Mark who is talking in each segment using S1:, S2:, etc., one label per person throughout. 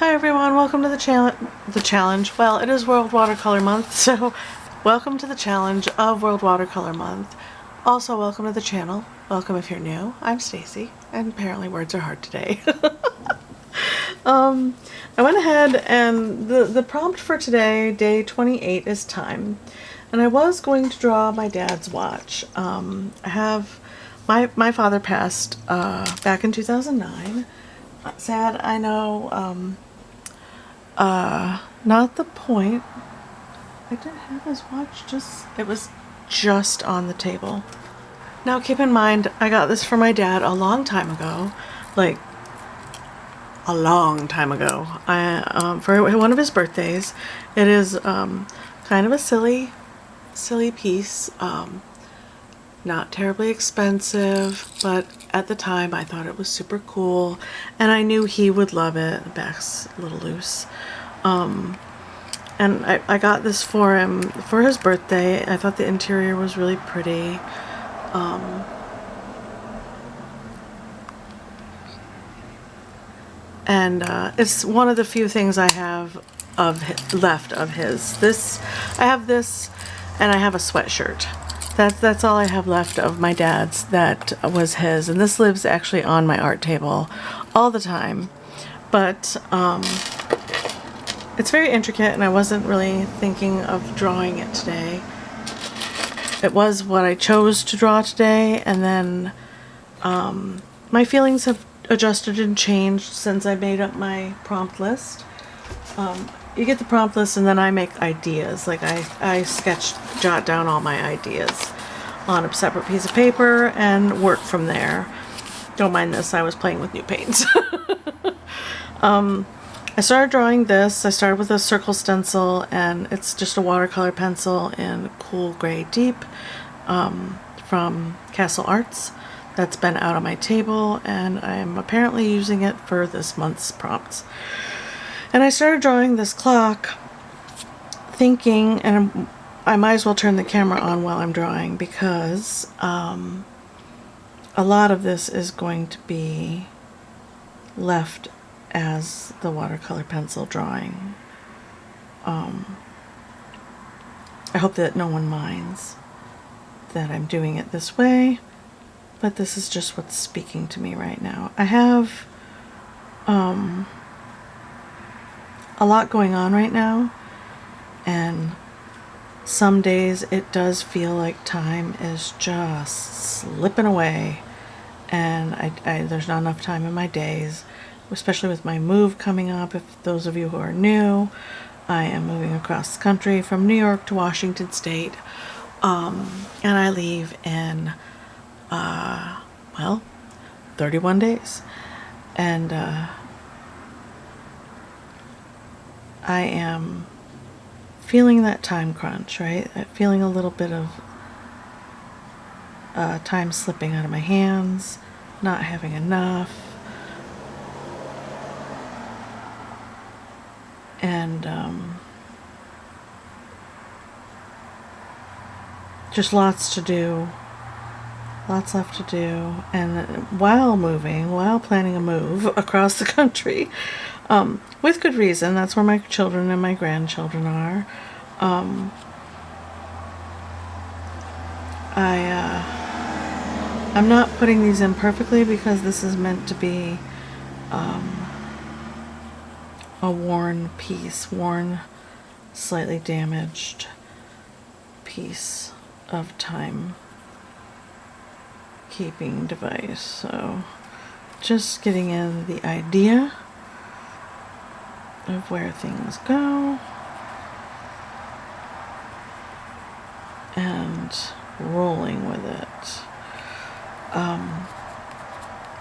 S1: Hi everyone, welcome to the challenge. Well, it is World Watercolor Month, so welcome to the challenge of World Watercolor Month. Also, welcome to the channel. Welcome if you're new. I'm Stacy, and apparently words are hard today. I went ahead and the prompt for today, day 28, is time. And I was going to draw my dad's watch. I have my father passed back in 2009. Sad, I know. Not the point. I didn't have his watch, it was just on the table. Now keep in mind, I got this for my dad a long time ago, like a long time ago. For one of his birthdays. It is kind of a silly piece. Not terribly expensive, but at the time I thought it was super cool and I knew he would love it. The back's a little loose. And I got this for him for his birthday. I thought the interior was really pretty. And it's one of the few things I have left of his. I have this, and I have a sweatshirt. That's all I have left of my dad's that was his, and this lives actually on my art table all the time. But it's very intricate, and I wasn't really thinking of drawing it today. It was what I chose to draw today, and then my feelings have adjusted and changed since I made up my prompt list. You get the prompt list and then I make ideas. Like I jot down all my ideas on a separate piece of paper and work from there. Don't mind this, I was playing with new paints. I started drawing this. I started with a circle stencil, and it's just a watercolor pencil in Cool Gray Deep from Castle Arts. That's been out on my table, and I'm apparently using it for this month's prompts. And I started drawing this clock thinking, and I might as well turn the camera on while I'm drawing because a lot of this is going to be left as the watercolor pencil drawing. I hope that no one minds that I'm doing it this way, but this is just what's speaking to me right now. I have a lot going on right now, and some days it does feel like time is just slipping away, and there's not enough time in my days, especially with my move coming up. If those of you who are new, I am moving across the country from New York to Washington State, and I leave in well, 31 days, and I am feeling that time crunch, right? Feeling a little bit of time slipping out of my hands, not having enough, and just lots to do, lots left to do. And while planning a move across the country, with good reason. That's where my children and my grandchildren are. I'm not putting these in perfectly because this is meant to be a worn piece, slightly damaged piece of time keeping device. So just getting in the idea of where things go and rolling with it.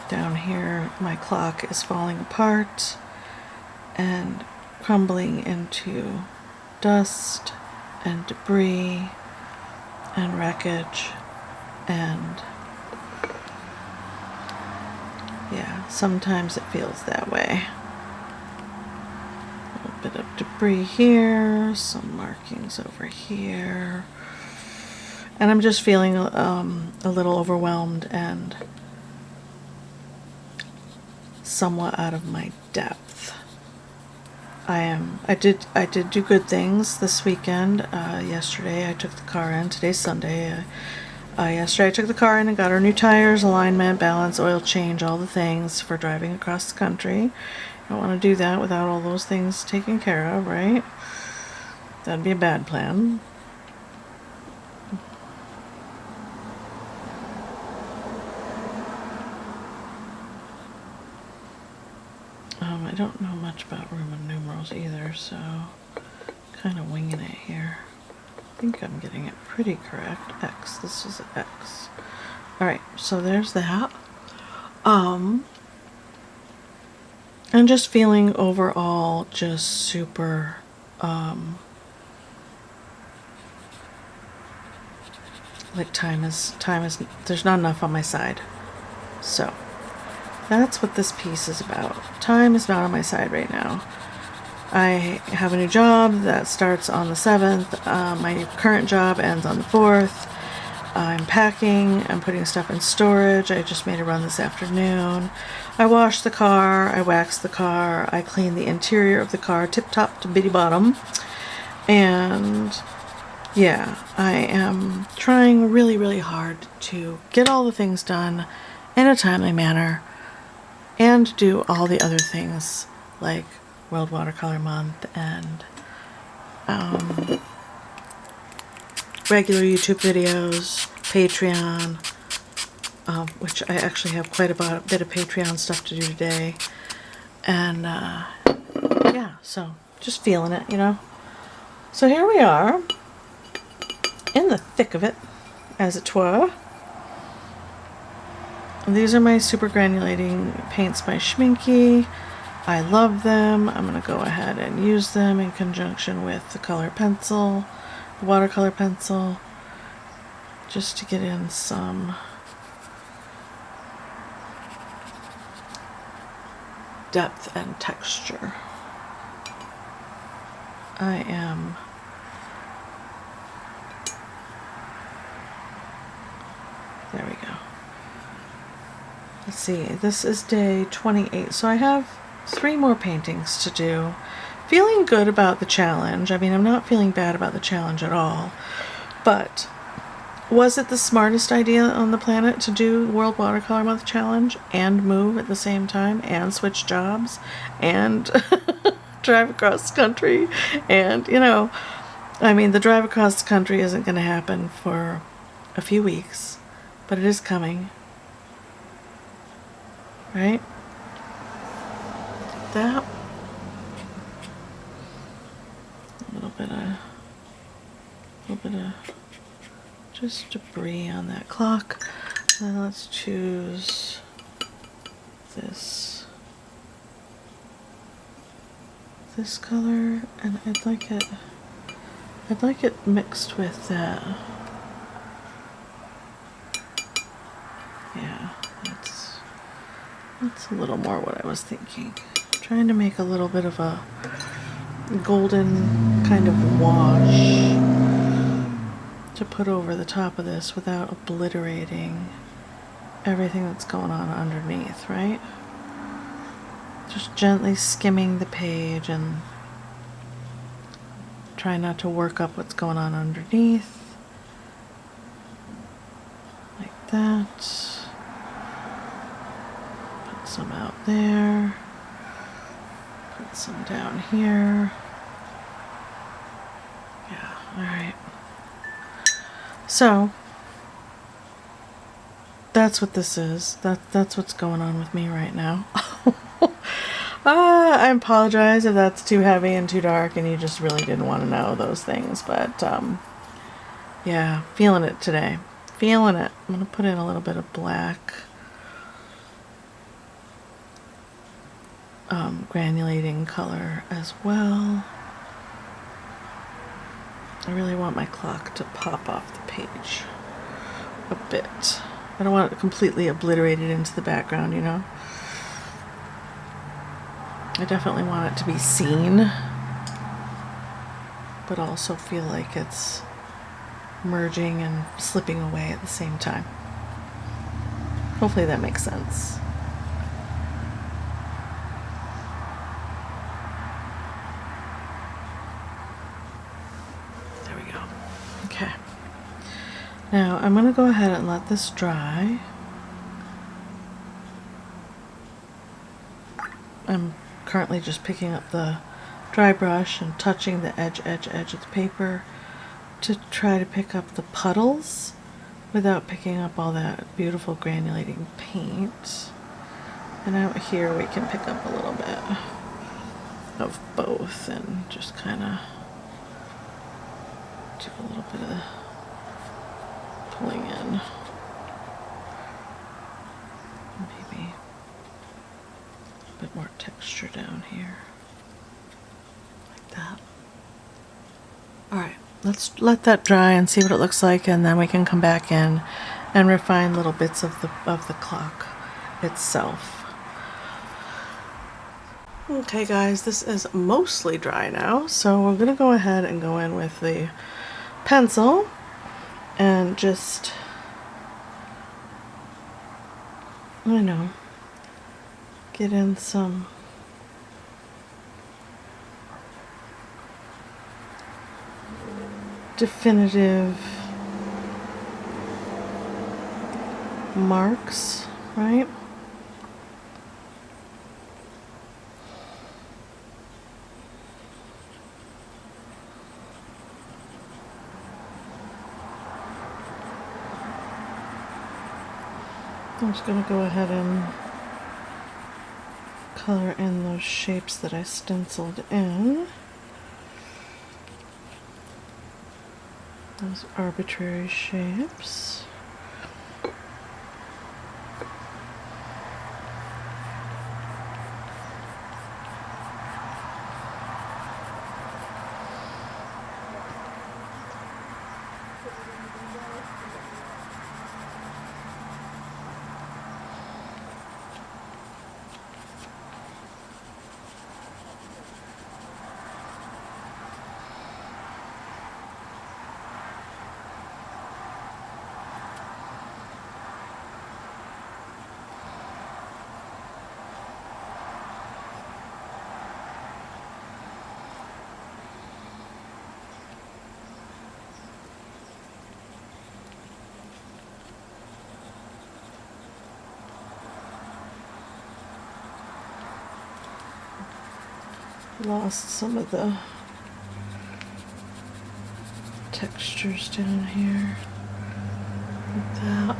S1: Down here my clock is falling apart and crumbling into dust and debris and wreckage, and yeah, sometimes it feels that way. Bit of debris here, some markings over here, and I'm just feeling a little overwhelmed and somewhat out of my depth. I did do good things this weekend. Yesterday I took the car in. Today's Sunday. Yesterday I took the car in and got her new tires, alignment, balance, oil change, all the things for driving across the country. I don't want to do that without all those things taken care of, right? That'd be a bad plan. I don't know much about Roman numerals either, so kind of winging it here. I think I'm getting it pretty correct. X. This is X. Alright, so there's that. And just feeling overall just super like time is there's not enough on my side. So that's what this piece is about. Time is not on my side right now. I have a new job that starts on the 7th. My current job ends on the 4th. I'm packing. I'm putting stuff in storage. I just made a run this afternoon. I washed the car. I waxed the car. I cleaned the interior of the car tip top to bitty bottom. And yeah, I am trying really, really hard to get all the things done in a timely manner and do all the other things like World Watercolor Month and regular YouTube videos, Patreon, which I actually have quite a bit of Patreon stuff to do today. And yeah, so just feeling it, you know. So here we are, in the thick of it, as it were. These are my super granulating paints by Schmincke. I love them. I'm going to go ahead and use them in conjunction with the color pencil, the watercolor pencil, just to get in some depth and texture. There we go. Let's see, this is day 28, so I have 3 more paintings to do. Feeling good about the challenge. I mean, I'm not feeling bad about the challenge at all, but was it the smartest idea on the planet to do World Watercolor Month challenge and move at the same time and switch jobs and drive across the country? And, you know, I mean, the drive across the country isn't going to happen for a few weeks, but it is coming. Right? That. A little bit of just debris on that clock. Then let's choose this color, and I'd like it mixed with that. Yeah, that's a little more what I was thinking. Trying to make a little bit of a golden kind of wash to put over the top of this without obliterating everything that's going on underneath, right? Just gently skimming the page and try not to work up what's going on underneath. Like that. Put some out there. Put some down here. Yeah, alright. So, that's what this is. That's what's going on with me right now. I apologize if that's too heavy and too dark and you just really didn't want to know those things, but yeah, feeling it today. Feeling it. I'm going to put in a little bit of black granulating color as well. I really want my clock to pop off the page a bit. I don't want it completely obliterated into the background, you know? I definitely want it to be seen, but also feel like it's merging and slipping away at the same time. Hopefully that makes sense. Now I'm going to go ahead and let this dry. I'm currently just picking up the dry brush and touching the edge of the paper to try to pick up the puddles without picking up all that beautiful granulating paint. And out here we can pick up a little bit of both and just kind of do a little bit of pulling in. Maybe a bit more texture down here. Like that. Alright, let's let that dry and see what it looks like, and then we can come back in and refine little bits of the clock itself. Okay guys, this is mostly dry now, so we're going to go ahead and go in with the pencil and just, get in some definitive marks, right? I'm just going to go ahead and color in those shapes that I stenciled in. Those arbitrary shapes. Lost some of the textures down here, like that.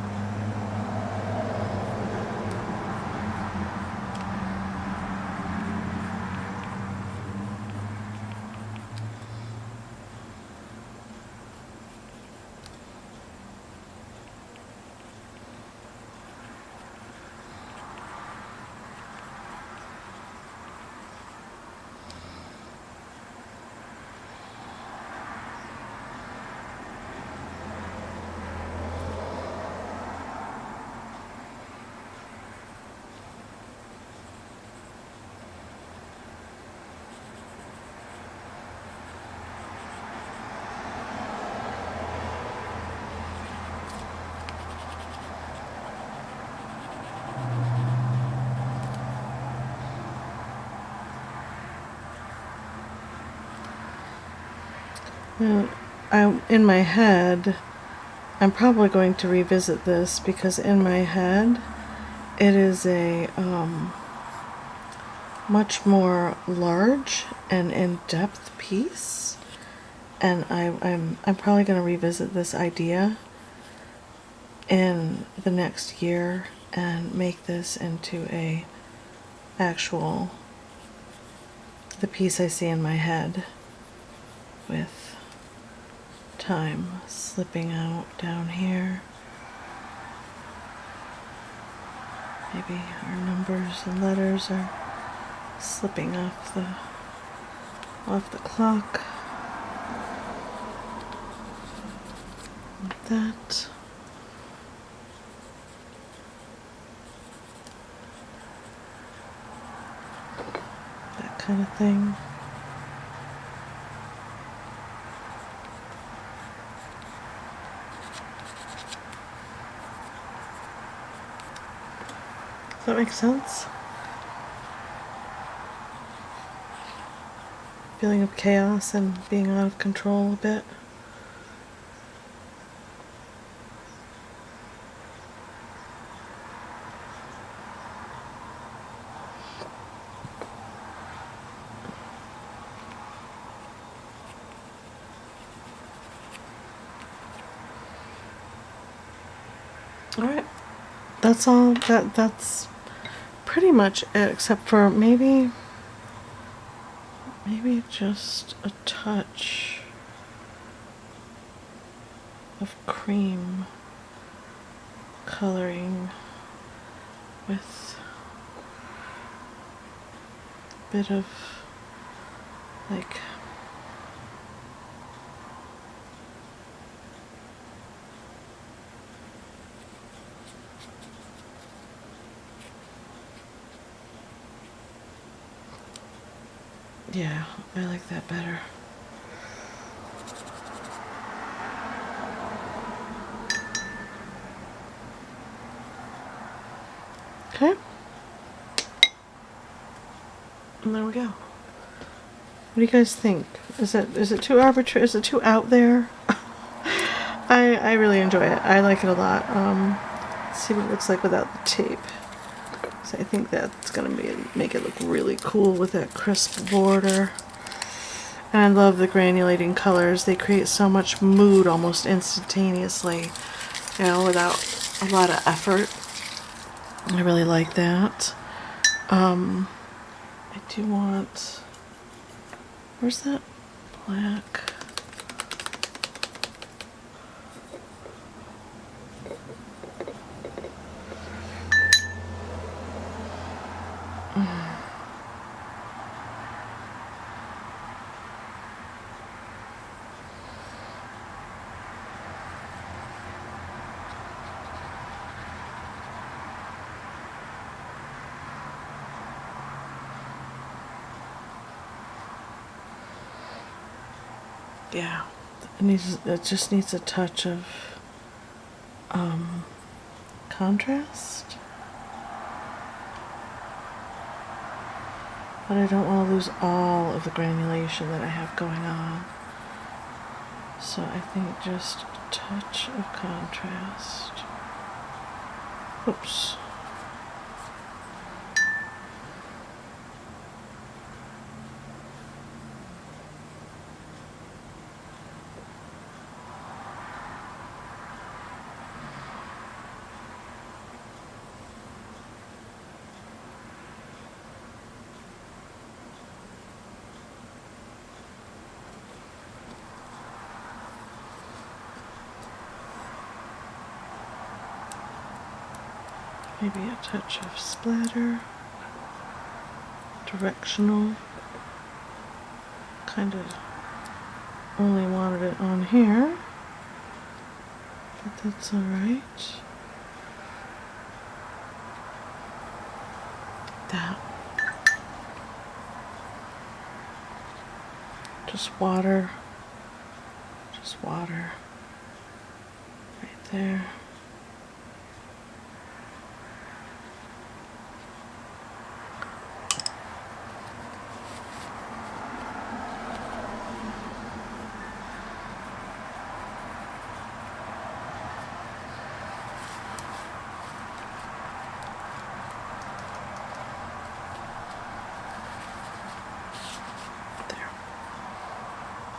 S1: In my head, I'm probably going to revisit this because in my head it is a much more large and in-depth piece, and I'm probably going to revisit this idea in the next year and make this into the piece I see in my head, with time slipping out down here. Maybe our numbers and letters are slipping off the clock. Like that. That kind of thing. Does that make sense? Feeling of chaos and being out of control a bit. that's all. That's pretty much it, except for maybe just a touch of cream coloring with a bit of like yeah, I like that better. Okay. And there we go. What do you guys think? Is it too arbitrary? Is it too out there? I really enjoy it. I like it a lot. Let's see what it looks like without the tape. So I think that's gonna make it look really cool with that crisp border. And I love the granulating colors. They create so much mood almost instantaneously, you know, without a lot of effort. I really like that. I do want, where's that black? Yeah, it just needs a touch of contrast. But I don't want to lose all of the granulation that I have going on. So I think just a touch of contrast. Oops. Maybe a touch of splatter, directional, kind of only wanted it on here, but that's alright. That. Just water right there.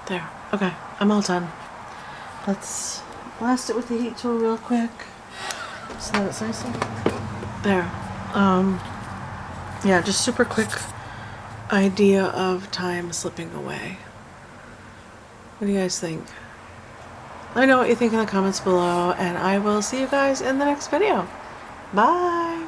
S1: There. Okay, I'm all done. Let's blast it with the heat tool real quick so that it's nice and there. Yeah, just super quick idea of time slipping away. What do you guys think? Let me know what you think in the comments below, and I will see you guys in the next video. Bye!